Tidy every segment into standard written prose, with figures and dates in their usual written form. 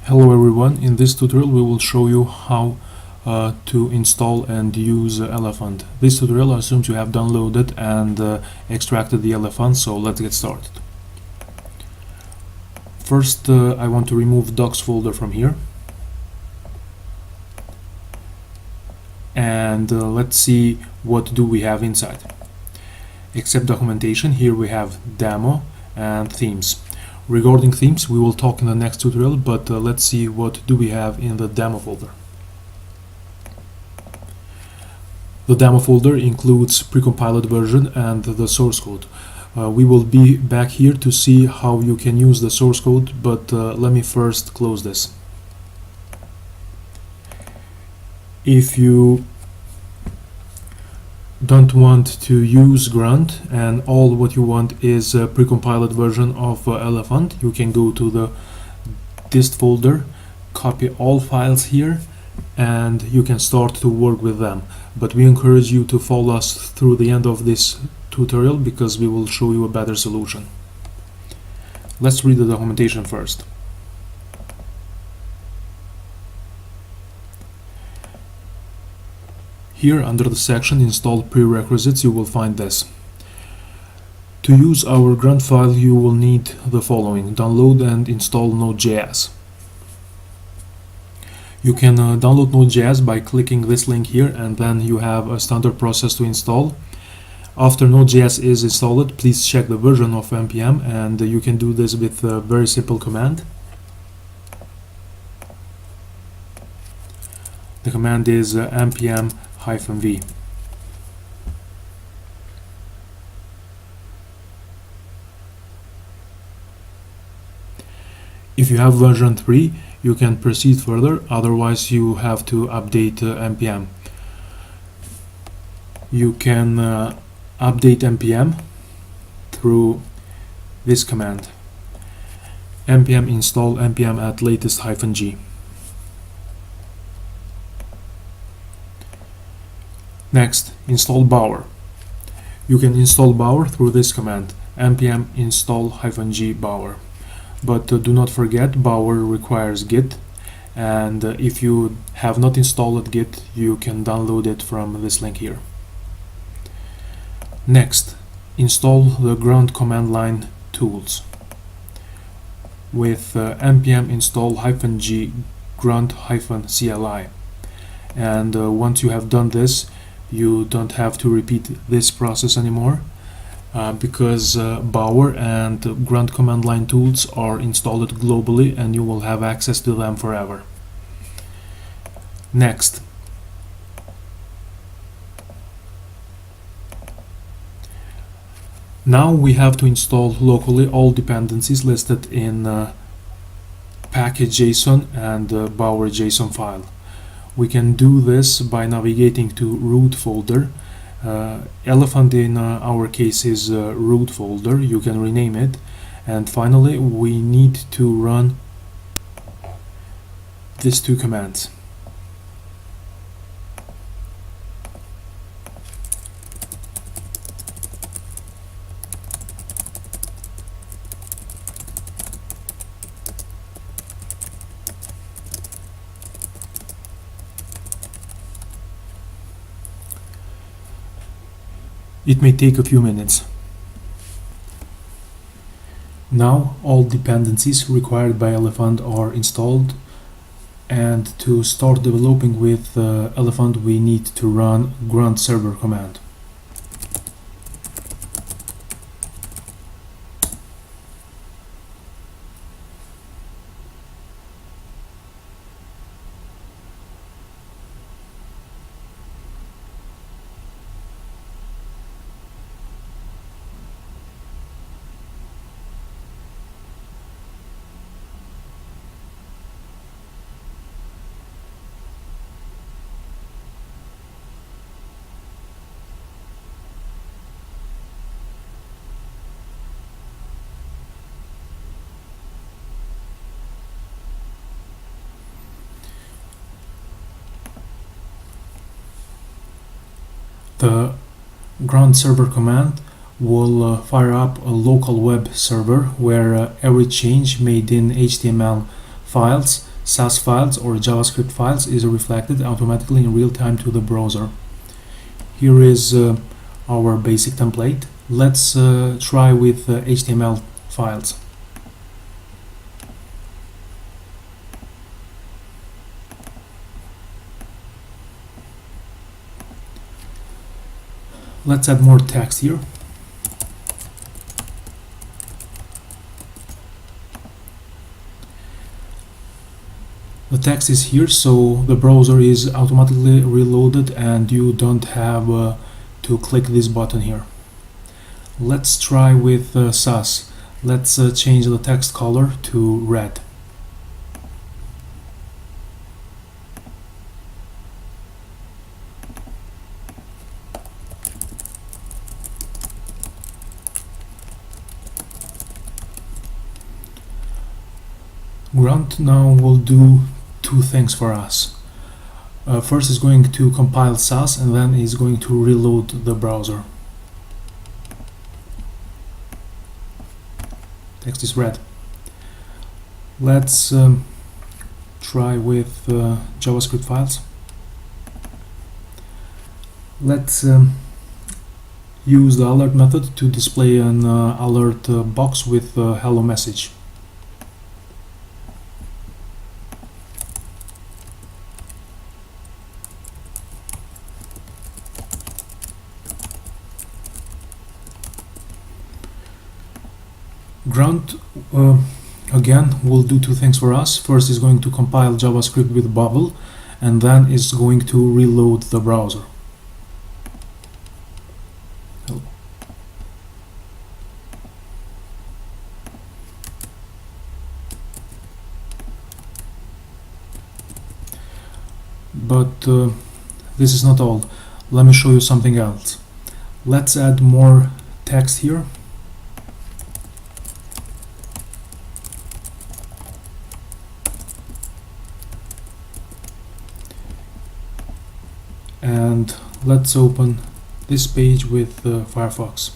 Hello everyone, in this tutorial we will show you how to install and use Elephant. This tutorial assumes you have downloaded and extracted the Elephant, so let's get started. First, I want to remove docs folder from here. And let's see what do we have inside. Except documentation, here we have demo and themes. Regarding themes, we will talk in the next tutorial, but let's see what do we have in the demo folder. The demo folder includes precompiled version and the source code. We will be back here to see how you can use the source code, but let me first close this. If you don't want to use Grunt and all what you want is a precompiled version of Elephant, you can go to the dist folder, copy all files here, and you can start to work with them. But we encourage you to follow us through the end of this tutorial because we will show you a better solution. Let's read the documentation first. Here, under the section Install Prerequisites, you will find this. To use our Grunt file, you will need the following: download and install Node.js. You can download Node.js by clicking this link here, and then you have a standard process to install. After Node.js is installed, please check the version of npm, and you can do this with a very simple command. The command is npm-v. If you have version 3, you can proceed further, otherwise you have to update npm. You can update npm through this command: npm install npm at latest-g. Next, install Bower. You can install Bower through this command: npm install-g Bower. But do not forget, Bower requires Git, and if you have not installed Git, you can download it from this link here. Next, install the Grunt command line tools with npm install-g grunt-cli. And once you have done this, you don't have to repeat this process anymore because Bower and Grunt command line tools are installed globally and you will have access to them forever. Next, now we have to install locally all dependencies listed in package.json and Bower.json file. We can do this by navigating to root folder. Elephant in our case is root folder. You can rename it. And finally, we need to run these two commands. It may take a few minutes. Now all dependencies required by Elephant are installed, and to start developing with Elephant we need to run grunt server command. The grunt server command will fire up a local web server where every change made in HTML files SAS files or JavaScript files is reflected automatically in real time to the browser. Here is our basic template. Let's try with HTML files. Let's add more text here. The text is here, so the browser is automatically reloaded and you don't have to click this button here. Let's try with SAS. Let's change the text color to red. Grunt now will do two things for us. First is going to compile SAS and then is going to reload the browser. Text is red. Let's try with JavaScript files. Let's use the alert method to display an alert box with hello message. Grunt again will do two things for us. First is going to compile JavaScript with bubble and then is going to reload the browser. But this is not all. Let me show you something else. Let's add more text here. And let's open this page with Firefox.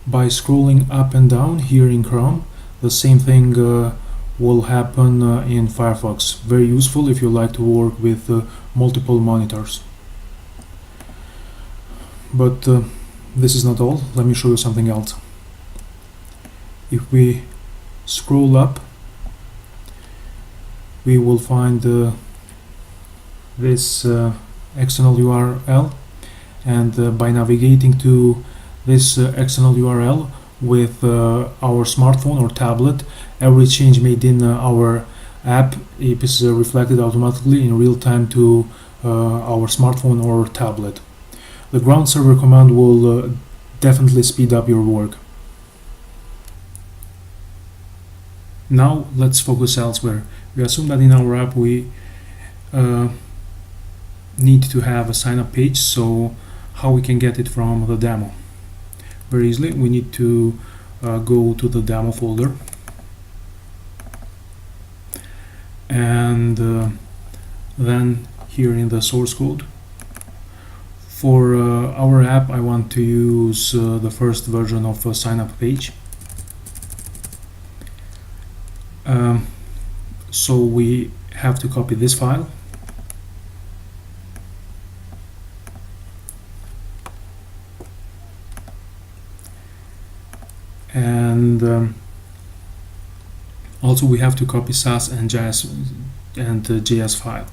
By scrolling up and down here in Chrome, the same thing will happen in Firefox. Very useful if you like to work with multiple monitors. But this is not all. Let me show you something else. If we scroll up, we will find this external URL, and by navigating to this external URL with our smartphone or tablet, every change made in our app is reflected automatically in real time to our smartphone or tablet. The ground server command will definitely speed up your work. Now let's focus elsewhere. We assume that in our app we need to have a sign up page, so how we can get it from the demo? Very easily, we need to go to the demo folder and then here in the source code. For our app I want to use the first version of a sign up page. So we have to copy this file and also we have to copy SAS and JS file.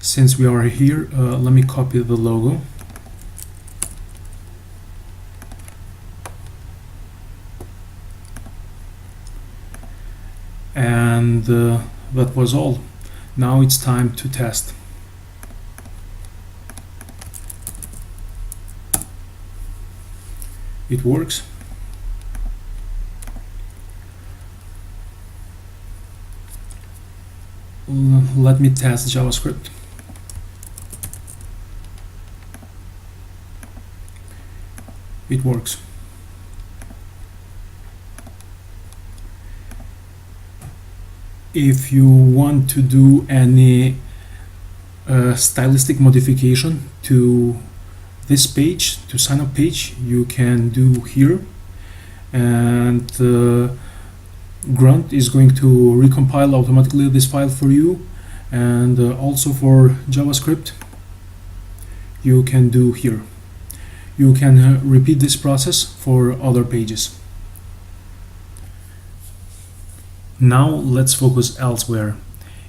Since we are here, let me copy the logo. And that was all. Now it's time to test. It works. Let me test JavaScript. it works. If you want to do any stylistic modification to this page, to sign up page, you can do here, and Grunt is going to recompile automatically this file for you, and also for JavaScript you can do here. You can repeat this process for other pages. Now let's focus elsewhere.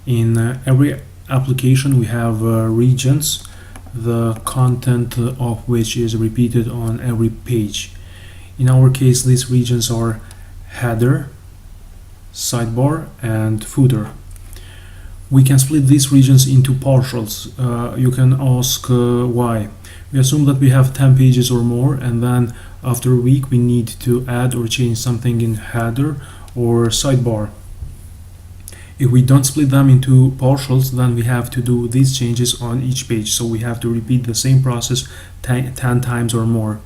In every application we have regions, the content of which is repeated on every page. In our case, these regions are header, sidebar, and footer. We can split these regions into partials. You can ask why. We assume that we have 10 pages or more, and then after a week we need to add or change something in header or sidebar. If we don't split them into partials, then we have to do these changes on each page, so we have to repeat the same process 10 times or more.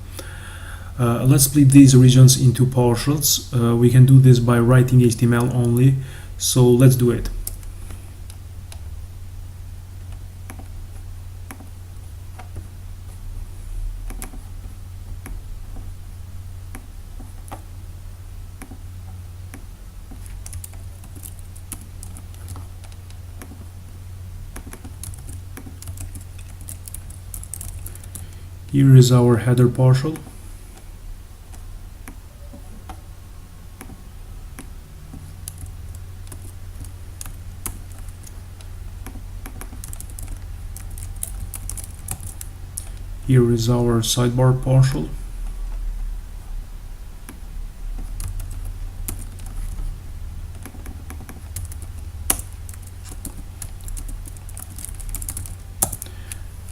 Let's split these regions into partials. We can do this by writing HTML only, so let's do it. Here is our header partial. Here is our sidebar partial.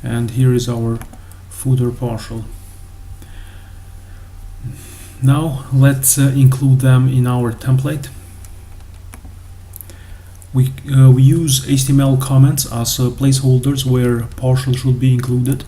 And here is our footer partial. Now let's include them in our template. We use HTML comments as placeholders where partial should be included.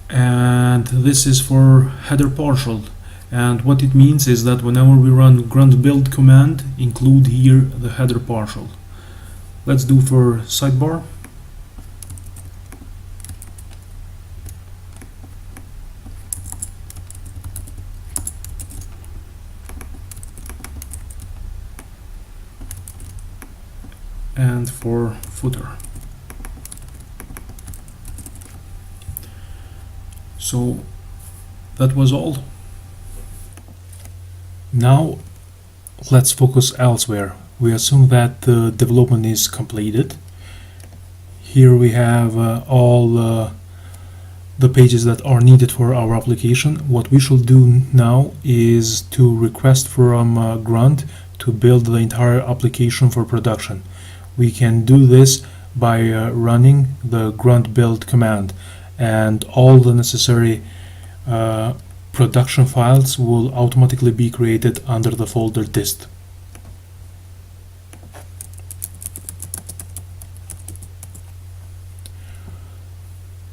And this is for header partial, and what it means is that whenever we run grunt build command, include here the header partial. Let's do for sidebar. And for footer. So that was all. Now let's focus elsewhere. We assume that the development is completed. Here we have all the pages that are needed for our application. What we should do now is to request from Grunt to build the entire application for production. We can do this by running the grunt build command, and all the necessary production files will automatically be created under the folder dist.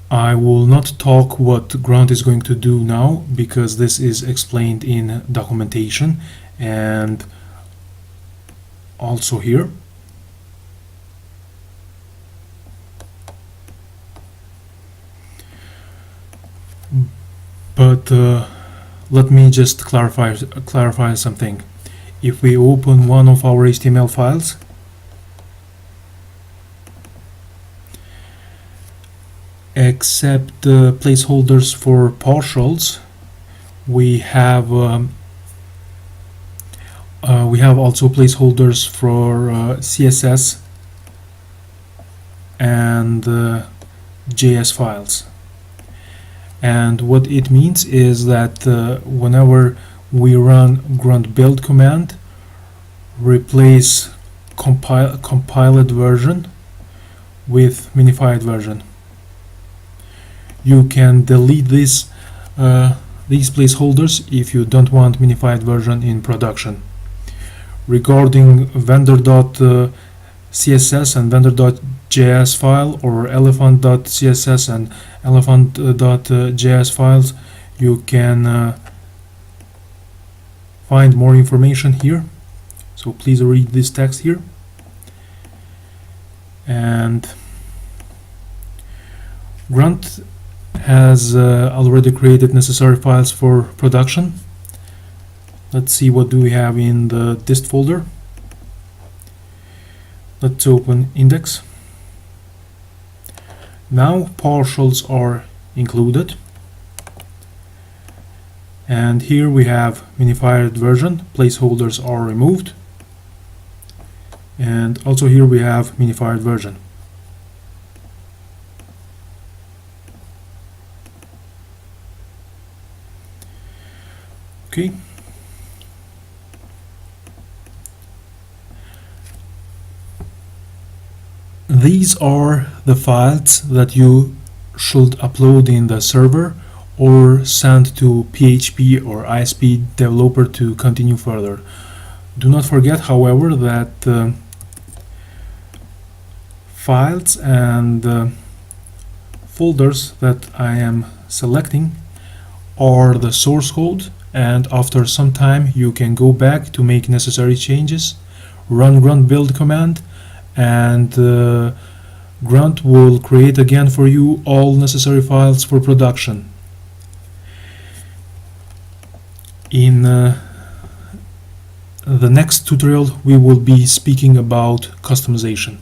I will not talk what Grunt is going to do now, because this is explained in documentation and also here. But let me just clarify something. If we open one of our HTML files, except placeholders for partials, we have also placeholders for CSS and JS files. And what it means is that whenever we run grunt build command, replace compiled version with minified version. You can delete this these placeholders if you don't want minified version in production. Regarding vendor.css and vendor.js file, or elephant.css and elephant.js files, you can find more information here. So please read this text here. And Grunt has already created necessary files for production. Let's see what do we have in the dist folder. Let's open index. Now partials are included, and here we have minified version, placeholders are removed, and also here we have minified version. Okay. These are the files that you should upload in the server or send to PHP or ISP developer to continue further. Do not forget, however, that files and folders that I am selecting are the source code, and after some time you can go back to make necessary changes, run grunt build command, and Grunt will create again for you all necessary files for production. In the next tutorial we will be speaking about customization.